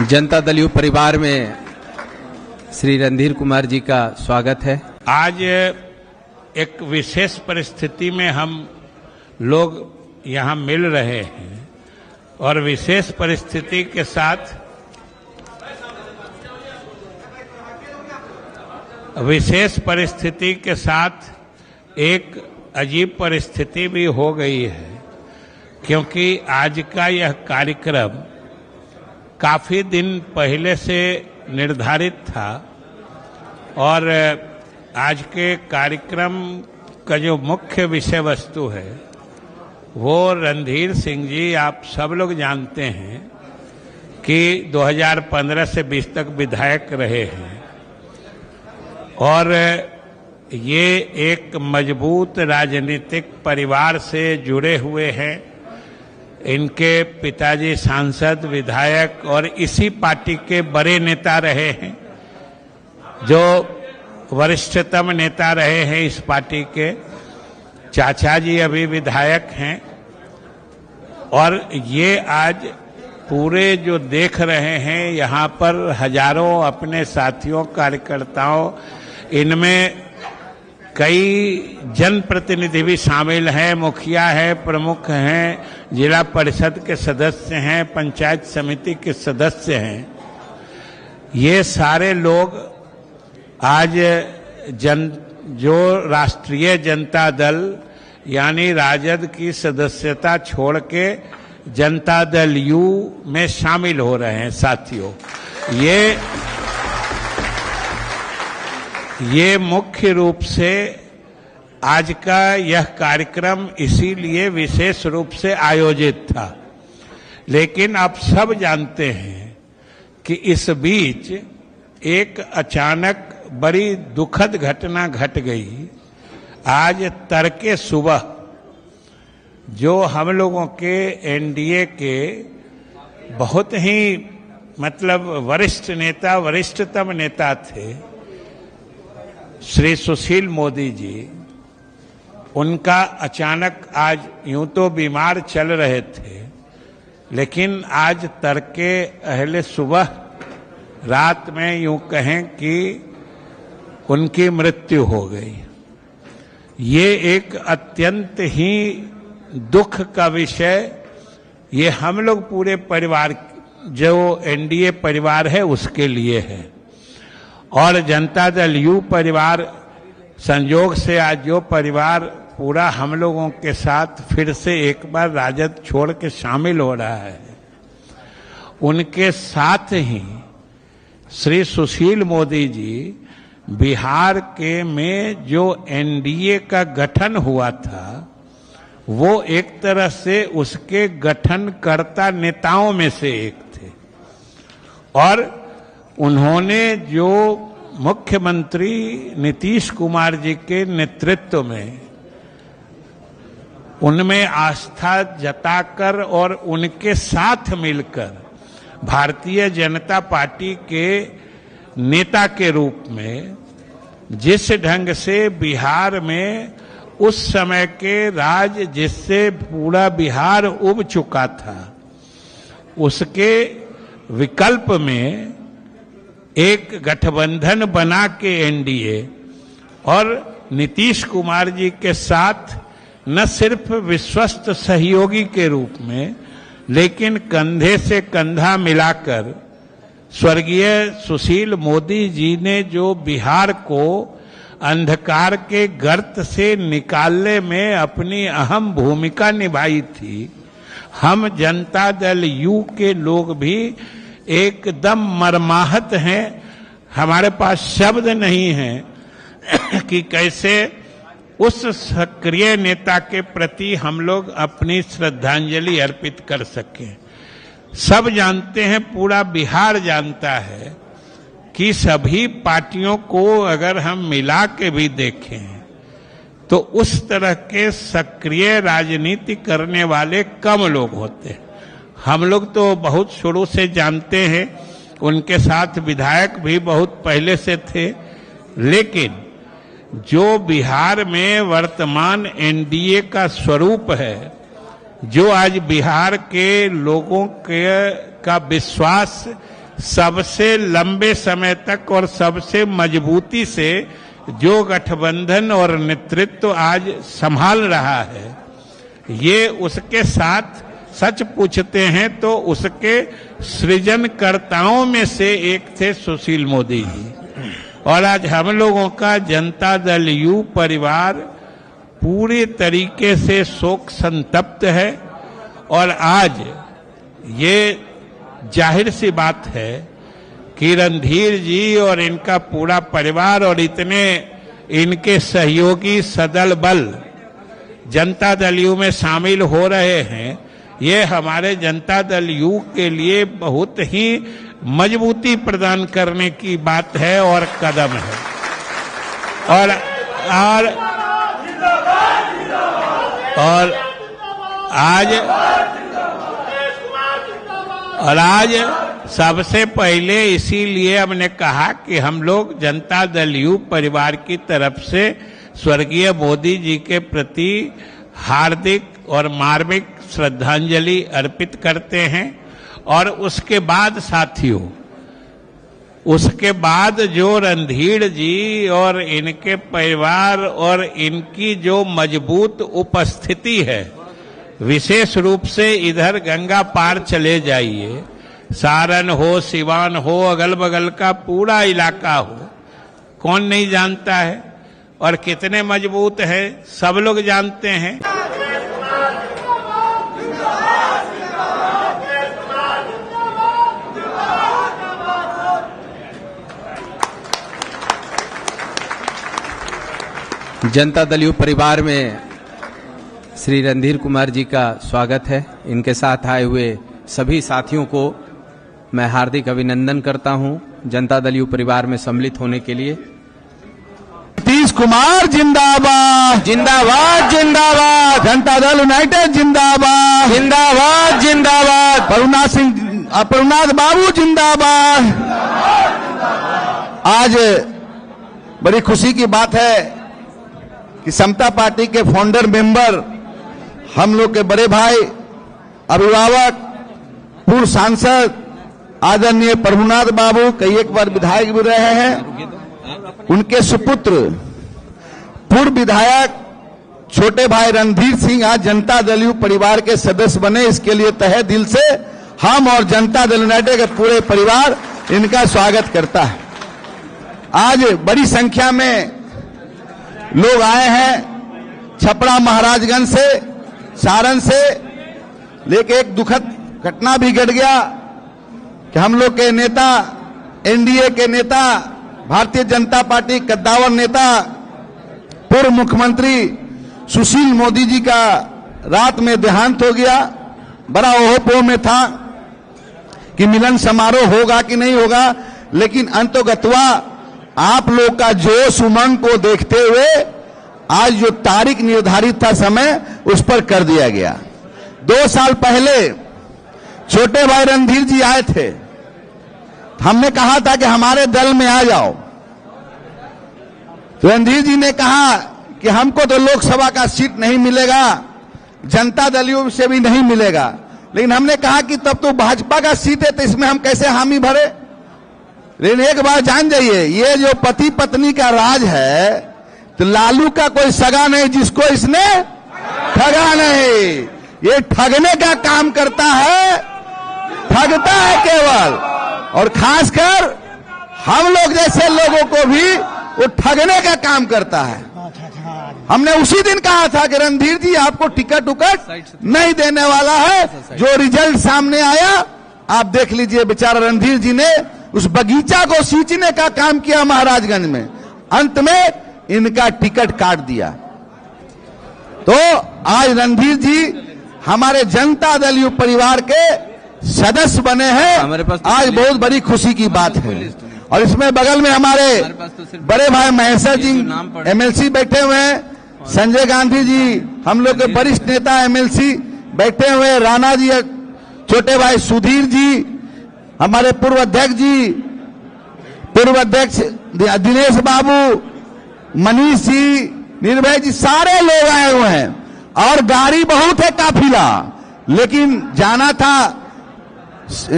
Janata Dal you परिवार में श्री रणधीर कुमार जी का स्वागत है। आज एक विशेष परिस्थिति में हम लोग यहाँ मिल रहे हैं और विशेष परिस्थिति के साथ एक अजीब परिस्थिति भी हो गई है, क्योंकि आज का यह कार्यक्रम काफी दिन पहले से निर्धारित था और आज के कार्यक्रम का जो मुख्य विषय वस्तु है वो रणधीर सिंह जी, आप सब लोग जानते हैं कि 2015 से 20 तक विधायक रहे हैं और ये एक मजबूत राजनीतिक परिवार से जुड़े हुए हैं। इनके पिताजी सांसद, विधायक और इसी पार्टी के बड़े नेता रहे हैं, जो वरिष्ठतम नेता रहे हैं इस पार्टी के। चाचा जी अभी विधायक हैं और ये आज पूरे जो देख रहे हैं यहाँ पर हजारों अपने साथियों, कार्यकर्ताओं, इनमें कई जनप्रतिनिधि भी शामिल हैं, मुखिया है, प्रमुख हैं, जिला परिषद के सदस्य हैं, पंचायत समिति के सदस्य हैं। ये सारे लोग आज जो राष्ट्रीय जनता दल यानी राजद की सदस्यता छोड़ के जनता दल यू में शामिल हो रहे हैं। साथियों, ये मुख्य रूप से आज का यह कार्यक्रम इसीलिए विशेष रूप से आयोजित था, लेकिन आप सब जानते हैं कि इस बीच एक अचानक बड़ी दुखद घटना घट गई। आज तड़के सुबह जो हम लोगों के एनडीए के बहुत ही वरिष्ठतम नेता थे श्री सुशील मोदी जी, उनका अचानक आज यूं तो बीमार चल रहे थे, लेकिन आज तड़के अहले सुबह रात में यूं कहें कि उनकी मृत्यु हो गई। ये एक अत्यंत ही दुख का विषय, ये हम लोग पूरे परिवार, जो एनडीए परिवार है उसके लिए है और जनता दल यू परिवार संयोग से आज जो परिवार पूरा हम लोगों के साथ फिर से एक बार राजद छोड़ के शामिल हो रहा है, उनके साथ ही श्री सुशील मोदी जी बिहार के में जो एनडीए का गठन हुआ था वो एक तरह से उसके गठनकर्ता नेताओं में से एक थे और उन्होंने जो मुख्यमंत्री नीतीश कुमार जी के नेतृत्व में उनमें आस्था जताकर और उनके साथ मिलकर भारतीय जनता पार्टी के नेता के रूप में जिस ढंग से बिहार में उस समय के राज जिससे पूरा बिहार उब चुका था, उसके विकल्प में एक गठबंधन बना के एनडीए और नीतीश कुमार जी के साथ न सिर्फ विश्वस्त सहयोगी के रूप में, लेकिन कंधे से कंधा मिलाकर स्वर्गीय सुशील मोदी जी ने जो बिहार को अंधकार के गर्त से निकालने में अपनी अहम भूमिका निभाई थी, हम जनता दल यू के लोग भी एकदम मर्माहत हैं। हमारे पास शब्द नहीं हैं कि कैसे उस सक्रिय नेता के प्रति हम लोग अपनी श्रद्धांजलि अर्पित कर सकें। सब जानते हैं, पूरा बिहार जानता है कि सभी पार्टियों को अगर हम मिला के भी देखें तो उस तरह के सक्रिय राजनीति करने वाले कम लोग होते हैं। हम लोग तो बहुत शुरू से जानते हैं, उनके साथ विधायक भी बहुत पहले से थे, लेकिन जो बिहार में वर्तमान एनडीए का स्वरूप है, जो आज बिहार के लोगों के का विश्वास सबसे लंबे समय तक और सबसे मजबूती से जो गठबंधन और नेतृत्व आज संभाल रहा है, ये उसके साथ सच पूछते हैं तो उसके सृजनकर्ताओं में से एक थे सुशील मोदी जी। और आज हम लोगों का जनता दल यू परिवार पूरी तरीके से शोक संतप्त है। और आज ये जाहिर सी बात है कि रणधीर जी और इनका पूरा परिवार और इतने इनके सहयोगी सदल बल जनता दल यू में शामिल हो रहे हैं, ये हमारे जनता दल यू के लिए बहुत ही मजबूती प्रदान करने की बात है और कदम है। और आज सबसे पहले इसीलिए हमने कहा कि हम लोग जनता दल यू परिवार की तरफ से स्वर्गीय मोदी जी के प्रति हार्दिक और मार्मिक श्रद्धांजलि अर्पित करते हैं। और उसके बाद साथियों, उसके बाद जो रणधीर जी और इनके परिवार और इनकी जो मजबूत उपस्थिति है, विशेष रूप से इधर गंगा पार चले जाइए, सारण हो, सिवान हो, अगल बगल का पूरा इलाका हो, कौन नहीं जानता है और कितने मजबूत है, सब लोग जानते हैं। जनता दल यू परिवार में श्री रणधीर कुमार जी का स्वागत है। इनके साथ आए हुए सभी साथियों को मैं हार्दिक अभिनंदन करता हूं जनता दल यू परिवार में सम्मिलित होने के लिए। नीतीश कुमार जिंदाबाद, जिंदाबाद जिंदाबाद, जनता दल यूनाइटेड जिंदाबाद, जिंदाबाद जिंदाबाद, प्रभुनाथ बाबू जिंदाबाद। आज बड़ी खुशी की बात है कि समता पार्टी के फाउंडर मेंबर, हम लोग के बड़े भाई, अभिभावक, पूर्व सांसद आदरणीय प्रभुनाथ बाबू, कई एक बार विधायक भी रहे हैं, उनके सुपुत्र पूर्व विधायक छोटे भाई रणधीर सिंह आज जनता दल यू परिवार के सदस्य बने। इसके लिए तहे दिल से हम और जनता दल यूनाइटेड के पूरे परिवार इनका स्वागत करता है। आज बड़ी संख्या में लोग आए हैं छपरा महाराजगंज से, सारण से, लेकिन एक दुखद घटना भी घट गया कि हम लोग के नेता, एनडीए के नेता, भारतीय जनता पार्टी कद्दावर नेता, पूर्व मुख्यमंत्री सुशील मोदी जी का रात में देहांत हो गया। बड़ा ओहो में था कि मिलन समारोह होगा कि नहीं होगा, लेकिन अंतोगत्वा आप लोग का जोश उमंग को देखते हुए आज जो तारीख निर्धारित था समय, उस पर कर दिया गया। 2 साल पहले छोटे भाई रणधीर जी आए थे, हमने कहा था कि हमारे दल में आ जाओ, तो रणधीर जी ने कहा कि हमको तो लोकसभा का सीट नहीं मिलेगा, जनता दल यू से भी नहीं मिलेगा, लेकिन हमने कहा कि तब तो भाजपा का सीट है, तो इसमें हम कैसे हामी भरे। लेकिन एक बार जान जाइए, ये जो पति पत्नी का राज है, तो लालू का कोई सगा नहीं जिसको इसने ठगा नहीं। ये ठगने का काम करता है, ठगता है केवल, और खासकर हम लोग जैसे लोगों को भी वो ठगने का काम करता है। हमने उसी दिन कहा था कि रणधीर जी आपको टिकट नहीं देने वाला है। जो रिजल्ट सामने आया आप देख लीजिए, बेचारा रणधीर जी ने उस बगीचा को सींचने का काम किया महाराजगंज में, अंत में इनका टिकट काट दिया। तो आज रणधीर जी हमारे जनता दल यू परिवार के सदस्य बने हैं, आज बहुत बड़ी खुशी की बात है। और इसमें बगल में हमारे बड़े भाई महेश्वर जी एमएलसी बैठे हुए हैं, संजय गांधी जी हम लोग के वरिष्ठ नेता एमएलसी बैठे हुए हैं, राणा जी, छोटे भाई सुधीर जी, हमारे पूर्व अध्यक्ष जी, पूर्व अध्यक्ष दिनेश बाबू, मनीष जी, निर्भय जी, सारे लोग आए हुए हैं। और गाड़ी बहुत है, काफिला, लेकिन जाना था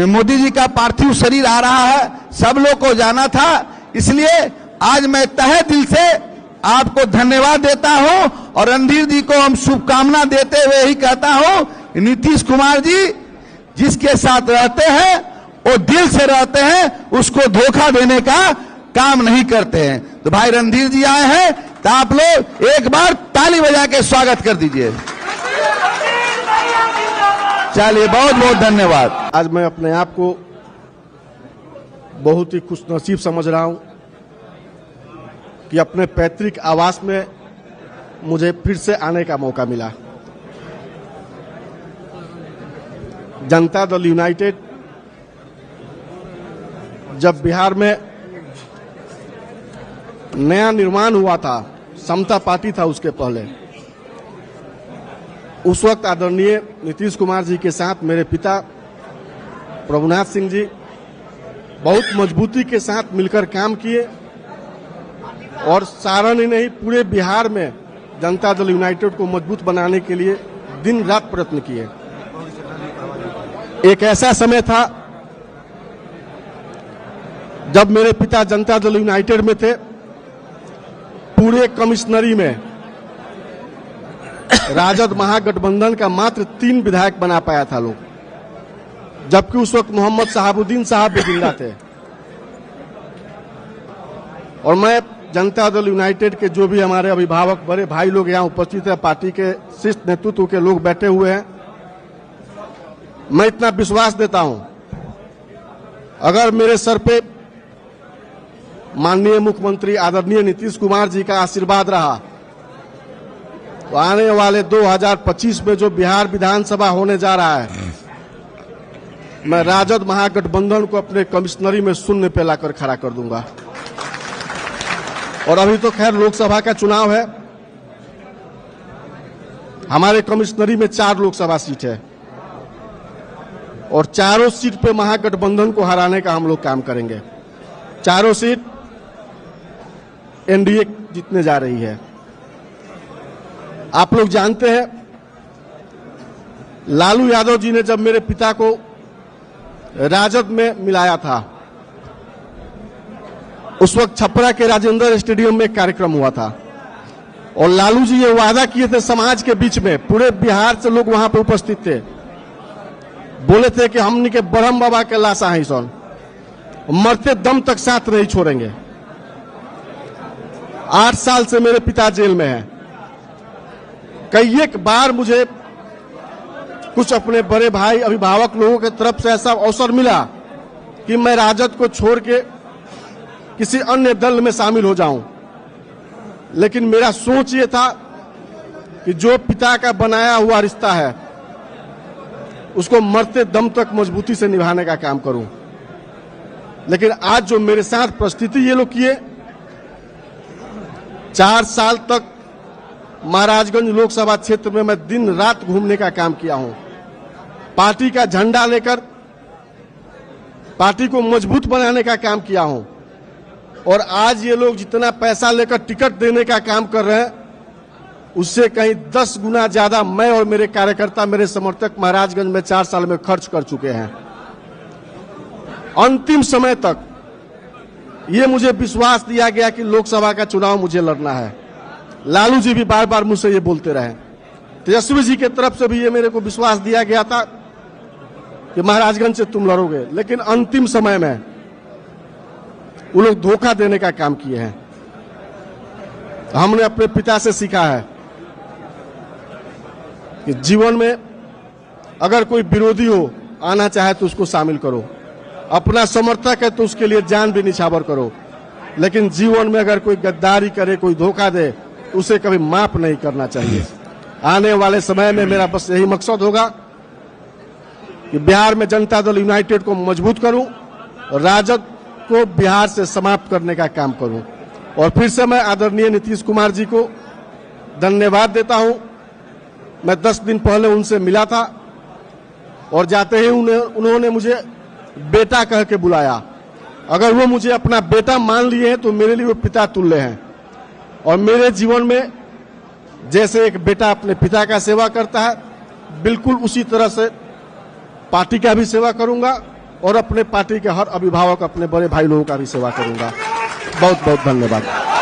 मोदी जी का पार्थिव शरीर आ रहा है, सब लोग को जाना था। इसलिए आज मैं तहे दिल से आपको धन्यवाद देता हूं और रणधीर जी को हम शुभकामना देते हुए ही कहता हूं, नीतीश कुमार जी जिसके साथ रहते हैं वो दिल से रहते हैं, उसको धोखा देने का काम नहीं करते हैं। तो भाई रणधीर जी आए हैं तो आप लोग एक बार ताली बजा के स्वागत कर दीजिए। चलिए, बहुत बहुत धन्यवाद। आज मैं अपने आप को बहुत ही खुशनसीब समझ रहा हूं कि अपने पैतृक आवास में मुझे फिर से आने का मौका मिला। जनता दल यूनाइटेड जब बिहार में नया निर्माण हुआ था, समता पार्टी था उसके पहले, उस वक्त आदरणीय नीतीश कुमार जी के साथ मेरे पिता प्रभुनाथ सिंह जी बहुत मजबूती के साथ मिलकर काम किए और सारण ही नहीं पूरे बिहार में जनता दल यूनाइटेड को मजबूत बनाने के लिए दिन रात प्रयत्न किए। एक ऐसा समय था जब मेरे पिता जनता दल यूनाइटेड में थे, पूरे कमिश्नरी में राजद महागठबंधन का मात्र 3 विधायक बना पाया था लोग, जबकि उस वक्त मोहम्मद शहाबुद्दीन साहब भी जिंदा थे। और मैं जनता दल यूनाइटेड के जो भी हमारे अभिभावक बड़े भाई लोग यहाँ उपस्थित है, पार्टी के शीर्ष नेतृत्व के लोग बैठे हुए हैं, मैं इतना विश्वास देता हूं, अगर मेरे सर पे माननीय मुख्यमंत्री आदरणीय नीतीश कुमार जी का आशीर्वाद रहा तो आने वाले 2025 में जो बिहार विधानसभा होने जा रहा है, मैं राजद महागठबंधन को अपने कमिश्नरी में शून्य पे लाकर खड़ा कर दूंगा। और अभी तो खैर लोकसभा का चुनाव है, हमारे कमिश्नरी में 4 लोकसभा सीट है और चारों सीट पे महागठबंधन को हराने का हम लोग काम करेंगे। चारों सीट एनडीए जीतने जा रही है। आप लोग जानते हैं, लालू यादव जी ने जब मेरे पिता को राजद में मिलाया था, उस वक्त छपरा के राजेंद्र स्टेडियम में कार्यक्रम हुआ था और लालू जी ये वादा किए थे समाज के बीच में, पूरे बिहार से लोग वहां पर उपस्थित थे, बोले थे कि हमने के ब्रह्म बाबा के लाशा है सोन, मरते दम तक साथ नहीं छोड़ेंगे। 8 साल से मेरे पिता जेल में हैं। कई एक बार मुझे कुछ अपने बड़े भाई अभिभावक लोगों की तरफ से ऐसा अवसर मिला कि मैं राजद को छोड़ के किसी अन्य दल में शामिल हो जाऊं, लेकिन मेरा सोच ये था कि जो पिता का बनाया हुआ रिश्ता है उसको मरते दम तक मजबूती से निभाने का काम करूं। लेकिन आज जो मेरे साथ परिस्थिति ये लोग किए, 4 साल तक महाराजगंज लोकसभा क्षेत्र में मैं दिन रात घूमने का काम किया हूं, पार्टी का झंडा लेकर पार्टी को मजबूत बनाने का काम किया हूं। और आज ये लोग जितना पैसा लेकर टिकट देने का काम कर रहे हैं, उससे कहीं 10 गुना ज्यादा मैं और मेरे कार्यकर्ता, मेरे समर्थक महाराजगंज में 4 साल में खर्च कर चुके हैं। अंतिम समय तक ये मुझे विश्वास दिया गया कि लोकसभा का चुनाव मुझे लड़ना है। लालू जी भी बार बार मुझसे ये बोलते रहे, तेजस्वी जी की तरफ से भी ये मेरे को विश्वास दिया गया था कि महाराजगंज से तुम लड़ोगे, लेकिन अंतिम समय में वो लोग धोखा देने का काम किए हैं। हमने अपने पिता से सीखा है कि जीवन में अगर कोई विरोधी हो, आना चाहे तो उसको शामिल करो, अपना समर्थक है तो उसके लिए जान भी निछावर करो, लेकिन जीवन में अगर कोई गद्दारी करे, कोई धोखा दे, उसे कभी माफ नहीं करना चाहिए। आने वाले समय में मेरा बस यही मकसद होगा कि बिहार में जनता दल यूनाइटेड को मजबूत करूं और राजद को बिहार से समाप्त करने का काम करूं। और फिर से मैं आदरणीय नीतीश कुमार जी को धन्यवाद देता हूं। मैं 10 दिन पहले उनसे मिला था और जाते ही उन्होंने मुझे बेटा कह के बुलाया। अगर वो मुझे अपना बेटा मान लिए हैं तो मेरे लिए वो पिता तुल्य हैं। और मेरे जीवन में जैसे एक बेटा अपने पिता का सेवा करता है, बिल्कुल उसी तरह से पार्टी का भी सेवा करूंगा और अपने पार्टी के हर अभिभावक, अपने बड़े भाई लोगों का भी सेवा करूंगा। बहुत बहुत धन्यवाद।